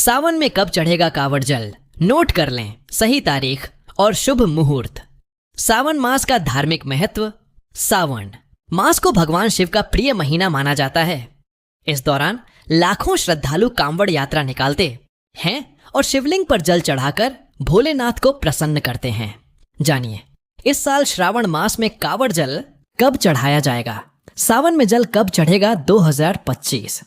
सावन में कब चढ़ेगा कावड़ जल, नोट कर लें सही तारीख और शुभ मुहूर्त। सावन मास का धार्मिक महत्व। सावन मास को भगवान शिव का प्रिय महीना माना जाता है। इस दौरान लाखों श्रद्धालु कांवड़ यात्रा निकालते हैं और शिवलिंग पर जल चढ़ाकर भोलेनाथ को प्रसन्न करते हैं। जानिए इस साल श्रावण मास में कावड़ जल कब चढ़ाया जाएगा। सावन में जल कब चढ़ेगा 2025।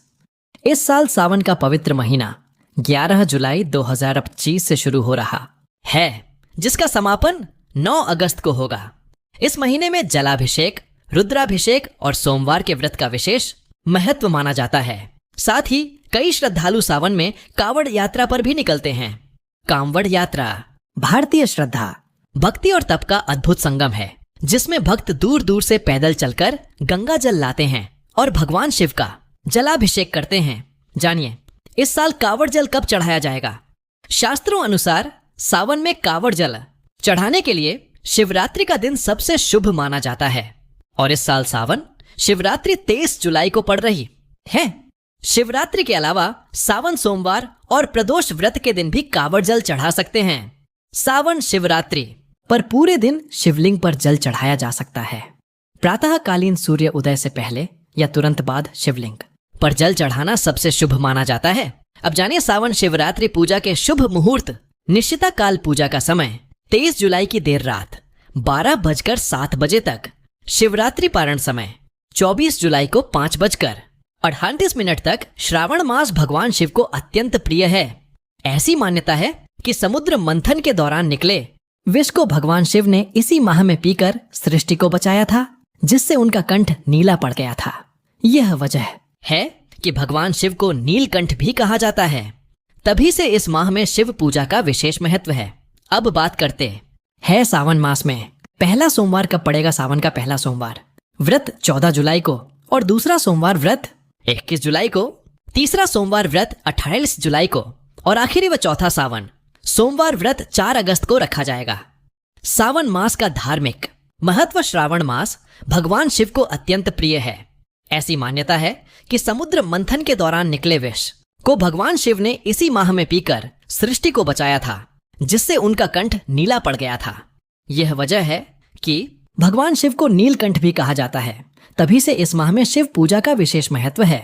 इस साल सावन का पवित्र महीना 11 जुलाई 2025 से शुरू हो रहा है, जिसका समापन 9 अगस्त को होगा। इस महीने में जलाभिषेक, रुद्राभिषेक और सोमवार के व्रत का विशेष महत्व माना जाता है। साथ ही कई श्रद्धालु सावन में कावड़ यात्रा पर भी निकलते हैं। कांवड़ यात्रा भारतीय श्रद्धा, भक्ति और तप का अद्भुत संगम है, जिसमें भक्त दूर दूर से पैदल चलकर गंगा जल लाते हैं और भगवान शिव का जलाभिषेक करते हैं। जानिए इस साल कावड़ जल कब चढ़ाया जाएगा। शास्त्रों अनुसार सावन में कावड़ जल चढ़ाने के लिए शिवरात्रि का दिन सबसे शुभ माना जाता है और इस साल सावन शिवरात्रि 23 जुलाई को पड़ रही है। शिवरात्रि के अलावा सावन सोमवार और प्रदोष व्रत के दिन भी कावड़ जल चढ़ा सकते हैं। सावन शिवरात्रि पर पूरे दिन शिवलिंग पर जल चढ़ाया जा सकता है। प्रातःकालीन सूर्य उदय से पहले या तुरंत बाद शिवलिंग पर जल चढ़ाना सबसे शुभ माना जाता है। अब जानिए सावन शिवरात्रि पूजा के शुभ मुहूर्त। निश्चिता काल पूजा का समय 23 जुलाई की देर रात 12:07 तक। शिवरात्रि पारण समय 24 जुलाई को 5:38 तक। श्रावण मास भगवान शिव को अत्यंत प्रिय है। ऐसी मान्यता है कि समुद्र मंथन के दौरान निकले विष को भगवान शिव ने इसी माह में पीकर सृष्टि को बचाया था, जिससे उनका कंठ नीला पड़ गया था। यह वजह है कि भगवान शिव को नीलकंठ भी कहा जाता है। तभी से इस माह में शिव पूजा का विशेष महत्व है। अब बात करते हैं सावन मास में पहला सोमवार कब पड़ेगा। सावन का पहला सोमवार व्रत 14 जुलाई को और दूसरा सोमवार व्रत 21 जुलाई को। तीसरा सोमवार व्रत 28 जुलाई को और आखिरी व चौथा सावन सोमवार व्रत 4 अगस्त को रखा जाएगा। सावन मास का धार्मिक महत्व। श्रावण मास भगवान शिव को अत्यंत प्रिय है। ऐसी मान्यता है कि समुद्र मंथन के दौरान निकले विष को भगवान शिव ने इसी माह में पीकर सृष्टि को बचाया था, जिससे उनका कंठ नीला पड़ गया था। यह वजह है कि भगवान शिव को नीलकंठ भी कहा जाता है। तभी से इस माह में शिव पूजा का विशेष महत्व है।